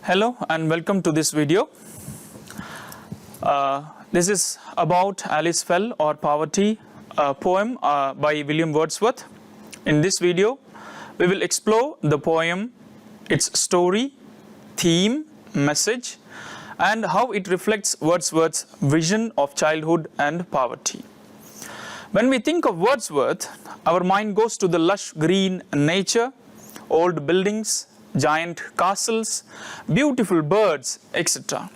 Hello and welcome to this video. This is about Alice Fell or Poverty, a poem by William Wordsworth. In this video, we will explore the poem, its story, theme, message, and how it reflects Wordsworth's vision of childhood and poverty. When we think of Wordsworth, our mind goes to the lush green nature, old buildings, giant castles, beautiful birds, etc.,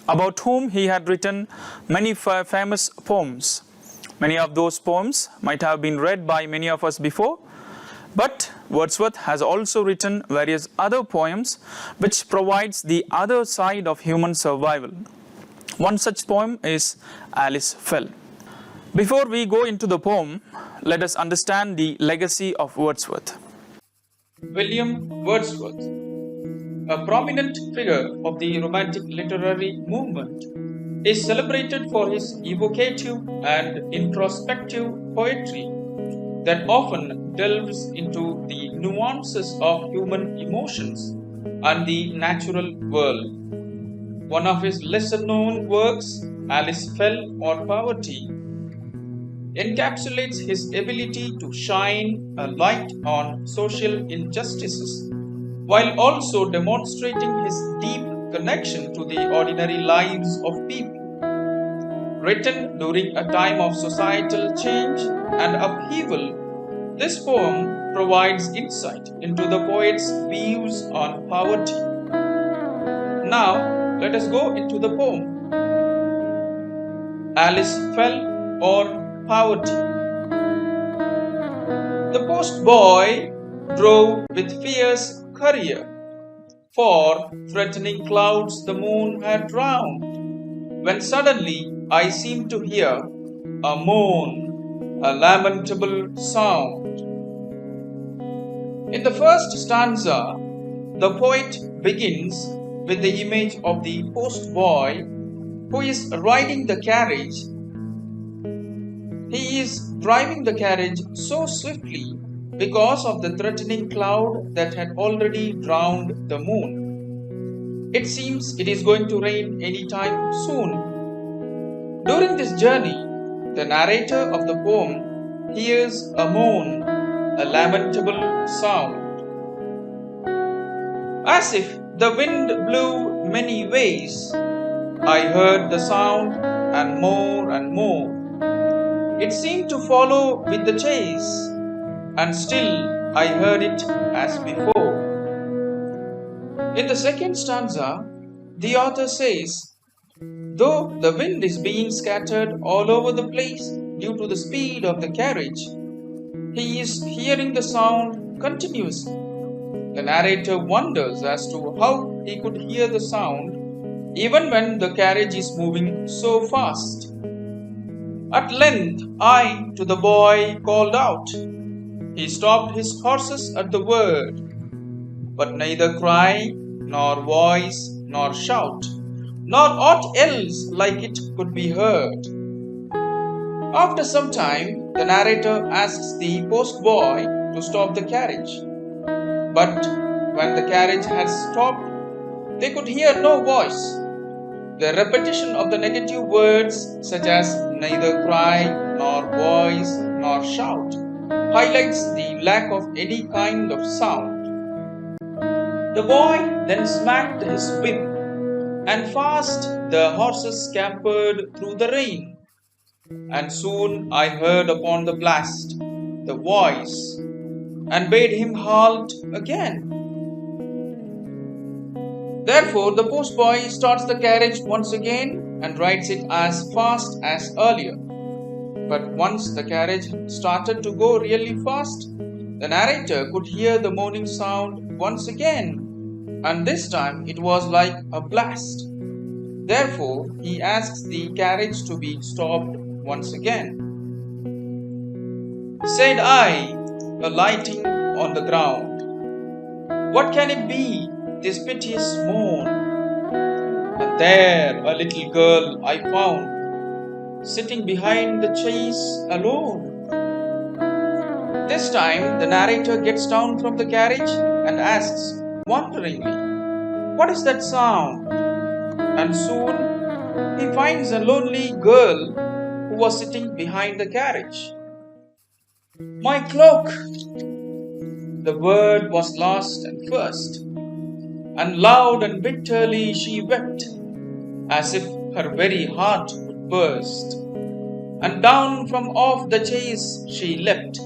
about whom he had written many famous poems. Many of those poems might have been read by many of us before, but Wordsworth has also written various other poems which provides the other side of human survival. One such poem is Alice Fell. Before we go into the poem, let us understand the legacy of Wordsworth. William Wordsworth, a prominent figure of the Romantic literary movement, is celebrated for his evocative and introspective poetry that often delves into the nuances of human emotions and the natural world. One of his lesser-known works, Alice Fell or Poverty, encapsulates his ability to shine a light on social injustices while also demonstrating his deep connection to the ordinary lives of people. Written during a time of societal change and upheaval, this poem provides insight into the poet's views on poverty. Now, let us go into the poem. Alice Fell or Poverty. The postboy drove with fierce courier, for threatening clouds the moon had drowned, when suddenly I seemed to hear a moan, a lamentable sound. In the first stanza, the poet begins with the image of the postboy who is riding the carriage. He is driving the carriage so swiftly because of the threatening cloud that had already drowned the moon. It seems it is going to rain any time soon. During this journey, the narrator of the poem hears a moan, a lamentable sound. As if the wind blew many ways, I heard the sound and more. It seemed to follow with the chase, and still I heard it as before. In the second stanza, the author says, though the wind is being scattered all over the place due to the speed of the carriage, he is hearing the sound continuously. The narrator wonders as to how he could hear the sound even when the carriage is moving so fast. At length, I to the boy called out. He stopped his horses at the word, but neither cry, nor voice, nor shout, nor aught else like it could be heard. After some time, the narrator asks the postboy to stop the carriage. But when the carriage had stopped, they could hear no voice. The repetition of the negative words such as neither cry, nor voice, nor shout highlights the lack of any kind of sound. The boy then smacked his whip, and fast the horses scampered through the rain. And soon I heard upon the blast the voice, and bade him halt again. Therefore, the postboy starts the carriage once again and rides it as fast as earlier. But once the carriage started to go really fast, the narrator could hear the moaning sound once again, and this time it was like a blast. Therefore, he asks the carriage to be stopped once again. Said I, alighting on the ground, what can it be, this piteous moan? And there a little girl I found, sitting behind the chaise alone. This time the narrator gets down from the carriage and asks wonderingly, What is that sound? And soon he finds a lonely girl who was sitting behind the carriage. My cloak! The word was last and first, and loud and bitterly she wept, as if her very heart would burst, and down from off the chaise she leapt.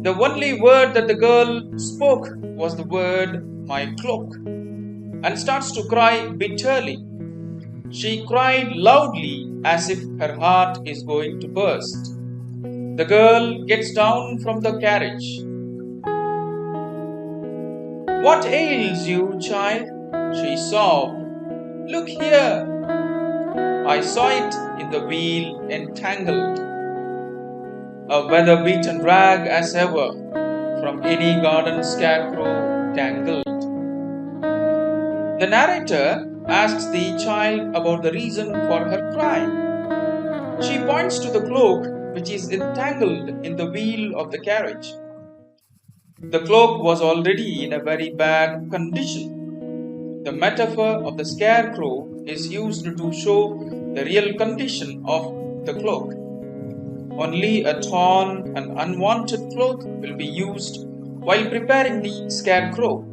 The only word that the girl spoke was the word, my cloak, and starts to cry bitterly. She cried loudly as if her heart is going to burst. The girl gets down from the carriage. What ails you, child? She sobbed. Look here. I saw it in the wheel entangled, a weather-beaten rag as ever, from any garden scarecrow dangled. The narrator asks the child about the reason for her cry. She points to the cloak which is entangled in the wheel of the carriage. The cloak was already in a very bad condition. The metaphor of the scarecrow is used to show the real condition of the cloak. Only a torn and unwanted cloth will be used while preparing the scarecrow.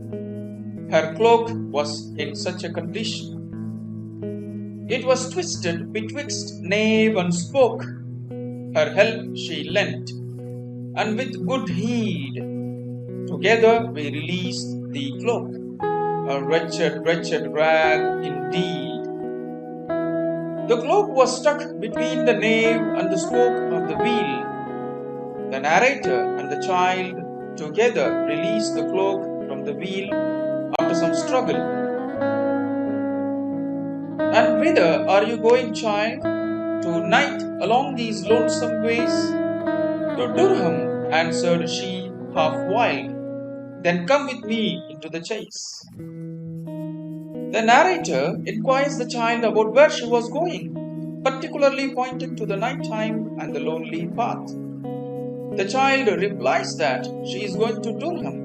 Her cloak was in such a condition. It was twisted betwixt knave and spoke. Her help she lent, and with good heed, together we released the cloak, a wretched, wretched rag indeed. The cloak was stuck between the nave and the spoke of the wheel. The narrator and the child together released the cloak from the wheel after some struggle. And whither are you going, child? To-night along these lonesome ways? To Durham, answered she, half wild. Then come with me into the chase. The narrator inquires the child about where she was going, particularly pointing to the night time and the lonely path. The child replies that she is going to Durham.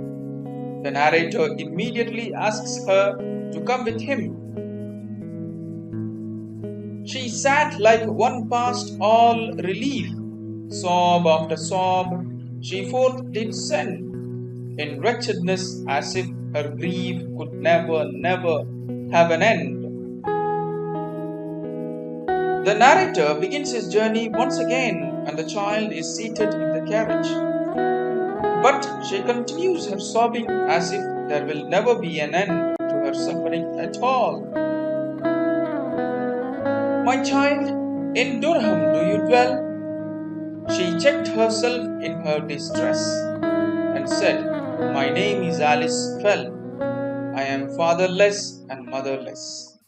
The narrator immediately asks her to come with him. She sat like one past all relief. Sob after sob, she forth did send, in wretchedness as if her grief could never, never have an end. The narrator begins his journey once again, and the child is seated in the carriage. But she continues her sobbing as if there will never be an end to her suffering at all. My child, in Durham do you dwell? She checked herself in her distress and said, my name is Alice Fell. I am fatherless and motherless.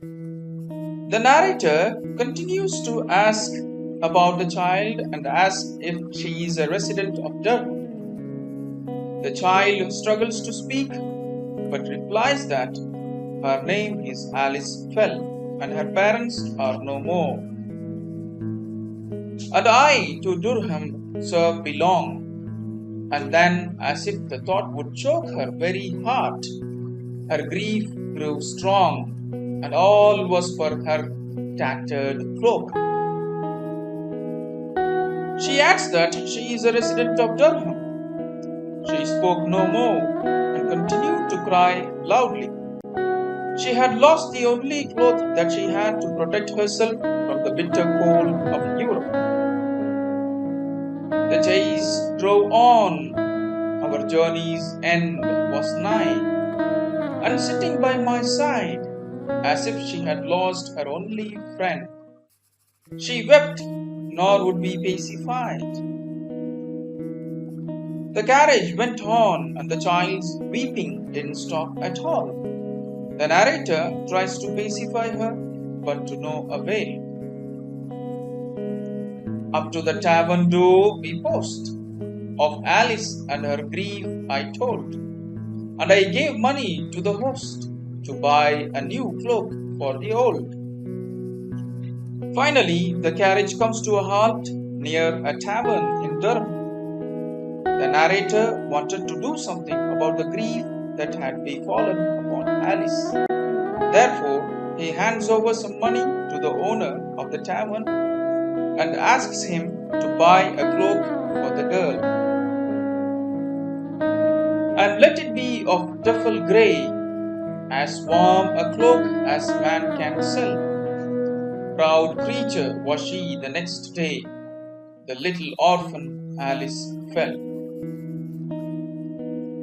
The narrator continues to ask about the child and asks if she is a resident of Durham. The child struggles to speak but replies that her name is Alice Fell and her parents are no more. And I to Durham, sir, belong. And then, as if the thought would choke her very heart, her grief grew strong, and all was for her tattered cloak. She adds that she is a resident of Durham. She spoke no more and continued to cry loudly. She had lost the only cloth that she had to protect herself from the bitter cold of Europe. The chase drove on. Our journey's end was nigh, and sitting by my side, as if she had lost her only friend, she wept, nor would be pacified. The carriage went on, and the child's weeping didn't stop at all. The narrator tries to pacify her, but to no avail. Up to the tavern door we post. Of Alice and her grief I told, and I gave money to the host to buy a new cloak for the old. Finally, the carriage comes to a halt near a tavern in Durham. The narrator wanted to do something about the grief that had befallen upon Alice. Therefore, he hands over some money to the owner of the tavern and asks him to buy a cloak for the girl. And let it be of duffel grey, as warm a cloak as man can sell. Proud creature was she the next day, the little orphan Alice fell.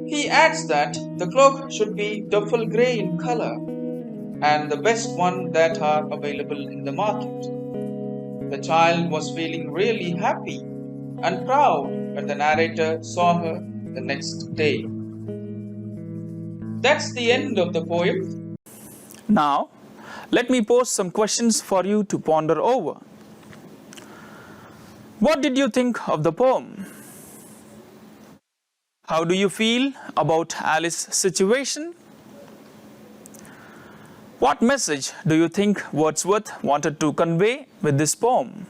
He adds that the cloak should be duffel grey in colour, and the best one that are available in the market. The child was feeling really happy and proud when the narrator saw her the next day. That's the end of the poem. Now, let me pose some questions for you to ponder over. What did you think of the poem? How do you feel about Alice's situation? What message do you think Wordsworth wanted to convey with this poem?